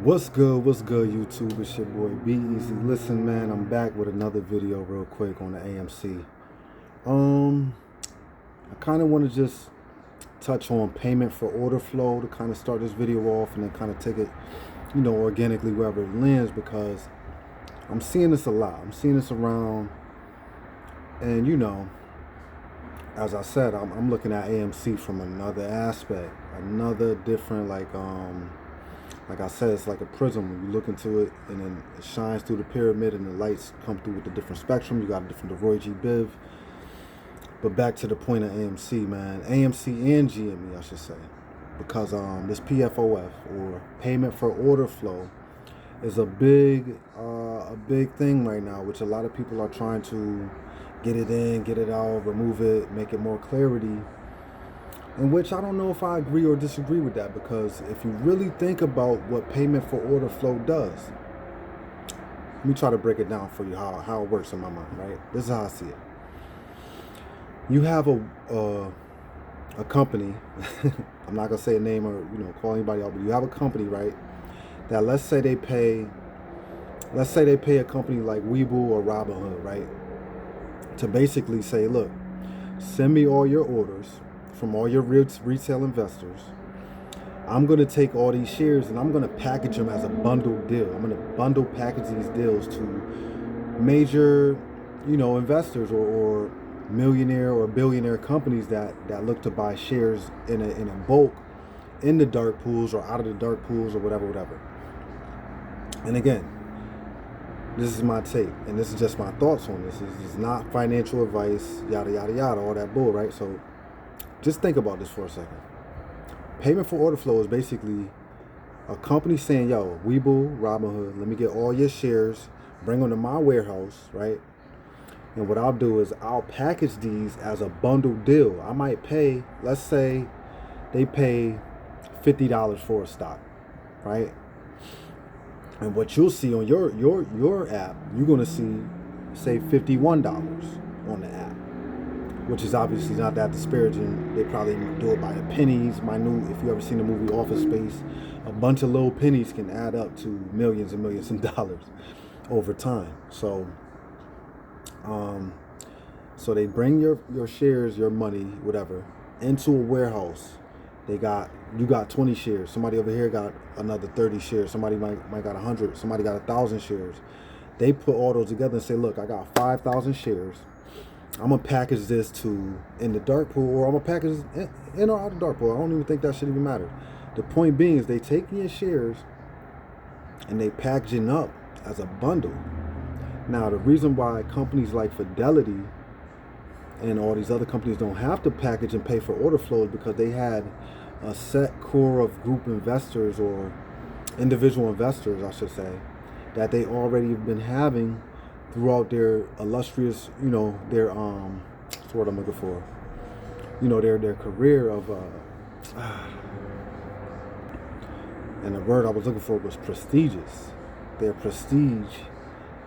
What's good, YouTube? It's your boy Be Easy. Listen, man, I'm back with another video real quick on the AMC. I kind of want to just touch on payment for order flow to kind of start this video off and then kind of take it, organically wherever it lands, because I'm seeing this a lot. I'm seeing this around, and as I said, I'm looking at AMC from another aspect, another different, like I said, it's like a prism. When you look into it, and then it shines through the pyramid, and the lights come through with a different spectrum. You got a different DeRoy G. Biv. But back to the point of AMC, man. AMC and GME, I should say. Because this PFOF, or payment for order flow, is a big thing right now, which a lot of people are trying to get it in, get it out, remove it, make it more clarity. In which I don't know if I agree or disagree with that, because if you really think about what payment for order flow does, let me try to break it down for you how it works in my mind, right? This is how I see it. You have a company, I'm not gonna say a name or call anybody out, but you have a company, right? That let's say they pay a company like Webull or Robinhood, right? To basically say, look, send me all your orders from all your retail investors. I'm going to take all these shares and I'm going to package them as a bundled deal. I'm going to bundle package these deals to major, investors or millionaire or billionaire companies that look to buy shares in a bulk in the dark pools or out of the dark pools or whatever. And again, this is my take, and this is just my thoughts on this. This is not financial advice, yada, yada, yada, all that bull, right? So just think about this for a second. Payment for order flow is basically a company saying, yo, Webull, Robinhood, let me get all your shares, bring them to my warehouse, right? And what I'll do is I'll package these as a bundled deal. I might pay, let's say they pay $50 for a stock, right? And what you'll see on your app, you're going to see, say, $51 on the app, which is obviously not that disparaging. They probably do it by the pennies. If you ever seen the movie Office Space, a bunch of little pennies can add up to millions and millions of dollars over time. So they bring your shares, your money, whatever, into a warehouse. You got 20 shares. Somebody over here got another 30 shares. Somebody might got 100. Somebody got 1,000 shares. They put all those together and say, look, I got 5,000 shares. I'm gonna package this in the dark pool, or I'm gonna package it in or out of the dark pool. I don't even think that should even matter. The point being is they take your shares and they package it up as a bundle. Now, the reason why companies like Fidelity and all these other companies don't have to package and pay for order flow is because they had a set core of group investors, or individual investors, I should say, that they already have been having throughout their illustrious, their that's what I'm looking for, their career of and the word I was looking for was prestigious. Their prestige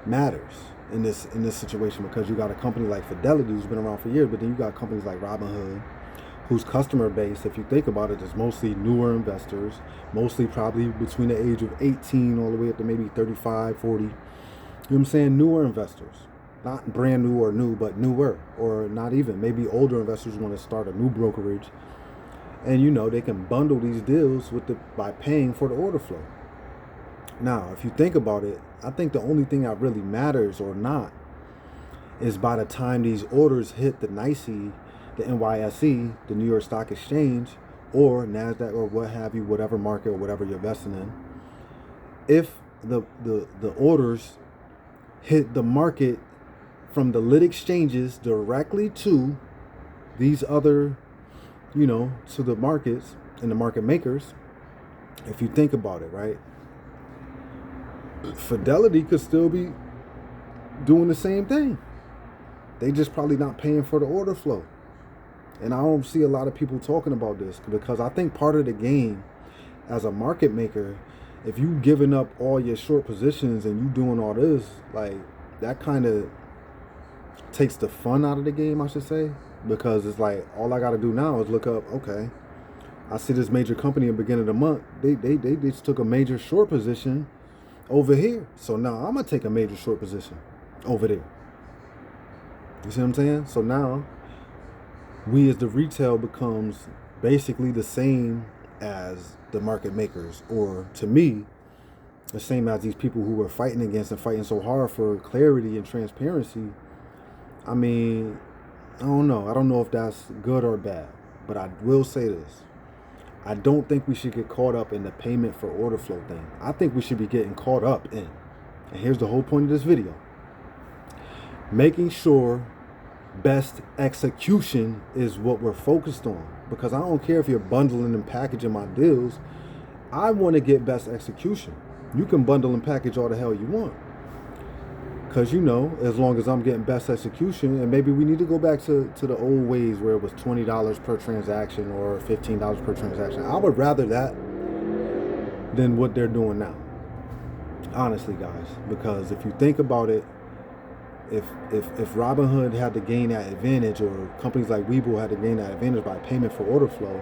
matters in this situation, because you got a company like Fidelity who's been around for years, but then you got companies like Robinhood, whose customer base, if you think about it, is mostly newer investors, mostly probably between the age of 18 all the way up to maybe 35, 40. You know what I'm saying? Newer investors. Not brand new or new, but newer. Or not even. Maybe older investors want to start a new brokerage. And they can bundle these deals by paying for the order flow. Now, if you think about it, I think the only thing that really matters or not is by the time these orders hit the NYSE, the NYSE, the New York Stock Exchange, or NASDAQ, or what have you, whatever market or whatever you're investing in, if the orders hit the market from the lit exchanges directly to these other, to the markets and the market makers, if you think about it, right? Fidelity could still be doing the same thing. They just probably not paying for the order flow. And I don't see a lot of people talking about this, because I think part of the game as a market maker, if you giving up all your short positions and you doing all this, like, that kind of takes the fun out of the game, I should say. Because it's like, all I got to do now is look up, okay, I see this major company in the beginning of the month. They just took a major short position over here. So now I'm gonna take a major short position over there. You see what I'm saying? So now we as the retail becomes basically the same as the market makers, or to me, the same as these people who were fighting against and fighting so hard for clarity and transparency. I mean, I don't know. I don't know if that's good or bad, but I will say this. I don't think we should get caught up in the payment for order flow thing. I think we should be getting caught up in, and here's the whole point of this video, making sure best execution is what we're focused on. Because I don't care if you're bundling and packaging my deals. I want to get best execution. You can bundle and package all the hell you want. Because, you know, as long as I'm getting best execution, and maybe we need to go back to the old ways where it was $20 per transaction or $15 per transaction. I would rather that than what they're doing now. Honestly, guys. Because if you think about it, if Robinhood had to gain that advantage, or companies like Webull had to gain that advantage by payment for order flow,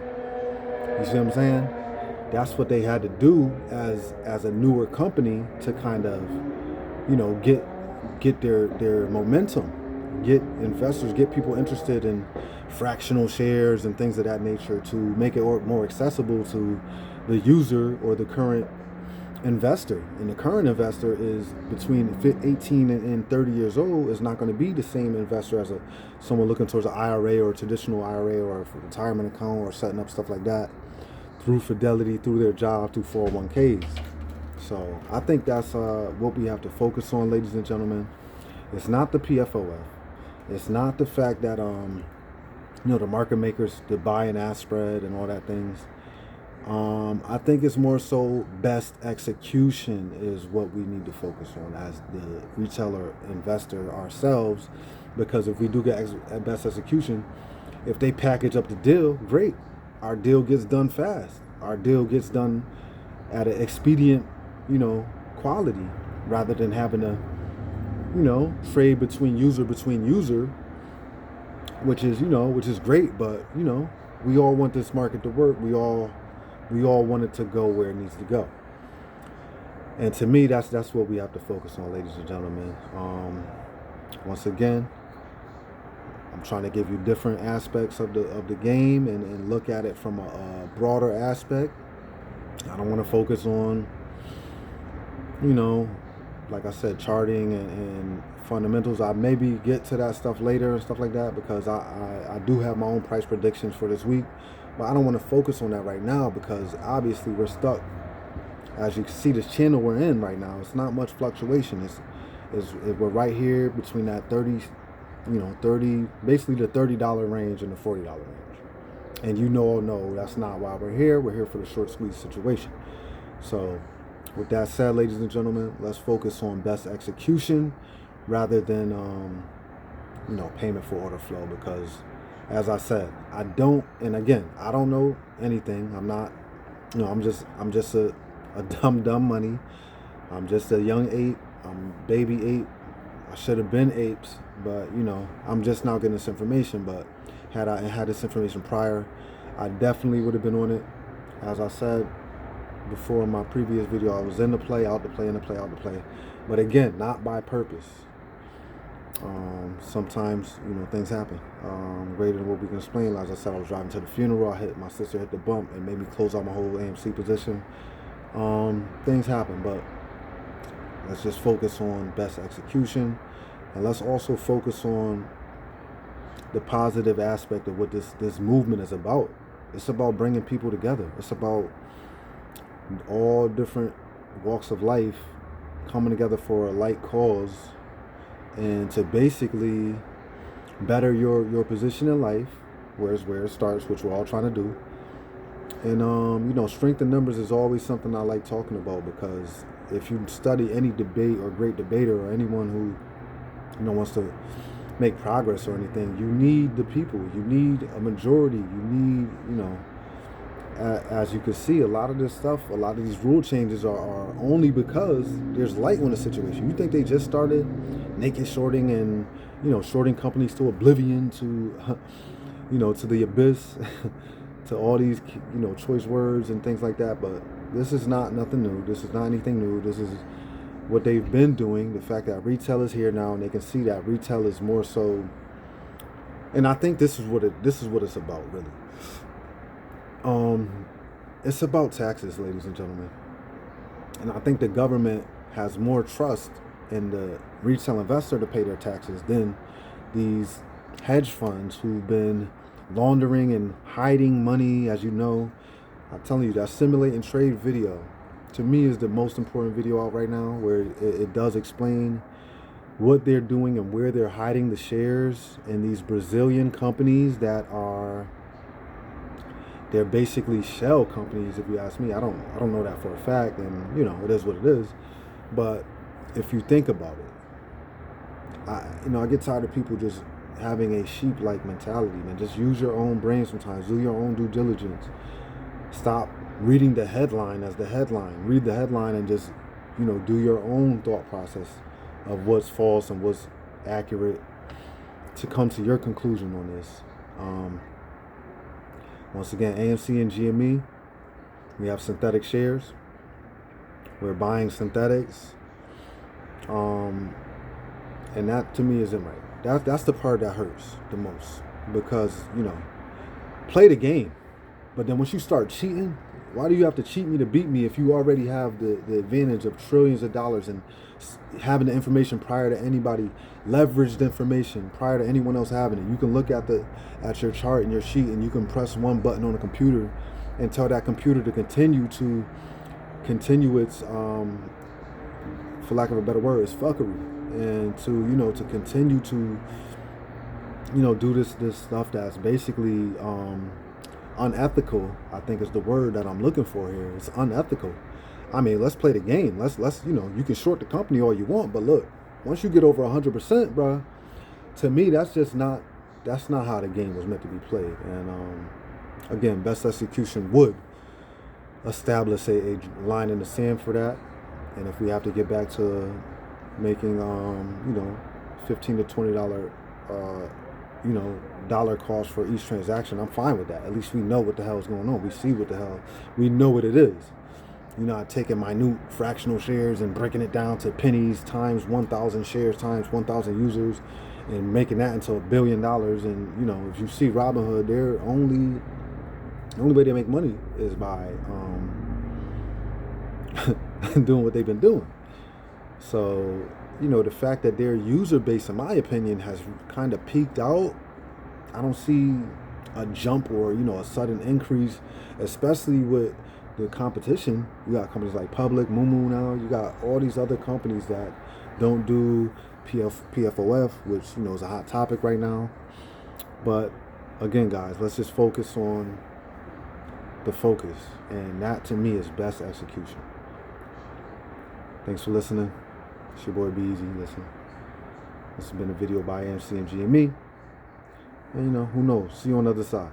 you see what I'm saying? That's what they had to do as a newer company to kind of, you know, get their momentum, get investors, get people interested in fractional shares and things of that nature, to make it more accessible to the user or the current investor. And the current investor is between 18 and 30 years old, is not going to be the same investor as someone looking towards an IRA or a traditional IRA or a retirement account or setting up stuff like that through Fidelity, through their job, through 401ks. So I think that's what we have to focus on, ladies and gentlemen. It's not the PFOF. It's not the fact that you know, the market makers, the buy and ask spread and all that things. I think it's more so best execution is what we need to focus on as the retailer investor ourselves. Because if we do get best execution, if they package up the deal, great. Our deal gets done fast. Our deal gets done at an expedient, you know, quality, rather than having to, you know, trade between user, which is, you know, which is great. But, you know, we all want this market to work. We all want it to go where it needs to go. And to me, that's what we have to focus on, ladies and gentlemen. Once again, I'm trying to give you different aspects of the game and look at it from a broader aspect. I don't want to focus on, you know, like I said, charting and fundamentals. I maybe get to that stuff later and stuff like that, because I do have my own price predictions for this week. But I don't want to focus on that right now, because obviously we're stuck. As you can see, this channel we're in right now, it's not much fluctuation. We're right here between that 30, you know, 30, basically the $30 range and the $40 range. And you know, that's not why we're here. We're here for the short squeeze situation. So with that said, ladies and gentlemen, let's focus on best execution rather than, you know, payment for order flow. Because as I said, I don't know anything. I'm not, you know, I'm just a dumb money. I'm just a young ape. I'm baby ape. I should have been apes, but, you know, I'm just now getting this information. But had I had this information prior, I definitely would have been on it. As I said before in my previous video, I was in the play, out the play, in the play, out the play. But again, not by purpose. Sometimes, you know, things happen greater than what we can explain. As I said, I was driving to the funeral. My sister hit the bump and made me close out my whole AMC position. Things happen, but let's just focus on best execution, and let's also focus on the positive aspect of what this movement is about. It's about bringing people together. It's about all different walks of life coming together for a like cause, and to basically better your position in life, where it starts, which we're all trying to do. And you know, strength in numbers is always something I like talking about, because if you study any debate or great debater or anyone who, you know, wants to make progress or anything, you need the people. You need a majority. You need, you know, as you can see, a lot of this stuff, a lot of these rule changes are only because there's light on the situation. You think they just started naked shorting and, you know, shorting companies to oblivion, to, you know, to the abyss? to all these, choice words and things like that. But this is not nothing new. This is not anything new. This is what they've been doing. The fact that retail is here now, and they can see that retail is more so. And I think this is what it's about, really. It's about taxes, ladies and gentlemen. And I think the government has more trust in the retail investor to pay their taxes than these hedge funds who've been laundering and hiding money. As you know, I'm telling you, that simulate and trade video to me is the most important video out right now, where it does explain what they're doing and where they're hiding the shares in these Brazilian companies that are, they're basically shell companies, if you ask me. I don't know that for a fact, and it is what it is. But if you think about it, I get tired of people just having a sheep-like mentality, man. Just use your own brain sometimes. Do your own due diligence. Stop reading the headline as the headline. Read the headline and just, do your own thought process of what's false and what's accurate to come to your conclusion on this. Once again, AMC and GME, we have synthetic shares. We're buying synthetics. And that to me isn't right. That's the part that hurts the most, because, play the game. But then once you start cheating, why do you have to cheat me to beat me if you already have the advantage of trillions of dollars and having the information prior to anybody, leveraged information prior to anyone else having it? You can look at your chart and your sheet, and you can press one button on a computer and tell that computer to continue its, for lack of a better word, its fuckery, and to continue to do this stuff that's basically unethical. I think is the word that I'm looking for here. It's unethical. I mean, let's play the game. Let's you can short the company all you want, but look, once you get over 100%, bro, to me that's not how the game was meant to be played. And again, best execution would establish a line in the sand for that. And if we have to get back to making $15 to $20 dollar cost for each transaction, I'm fine with that. At least we know what the hell is going on. We see we know what it is. Not taking minute fractional shares and breaking it down to pennies times 1,000 shares times 1,000 users and making that into $1 billion. And if you see Robinhood, the only way they make money is by doing what they've been doing. So the fact that their user base, in my opinion, has kind of peaked out. I don't see a jump or a sudden increase, especially with the competition. You got companies like Public, Mumu now. You got all these other companies that don't do PFOF, which is a hot topic right now. But again, guys, let's just focus on the focus, and that to me is best execution. Thanks for listening. It's your boy Be Easy. Listen, this has been a video by AMC and GME. And who knows? See you on the other side.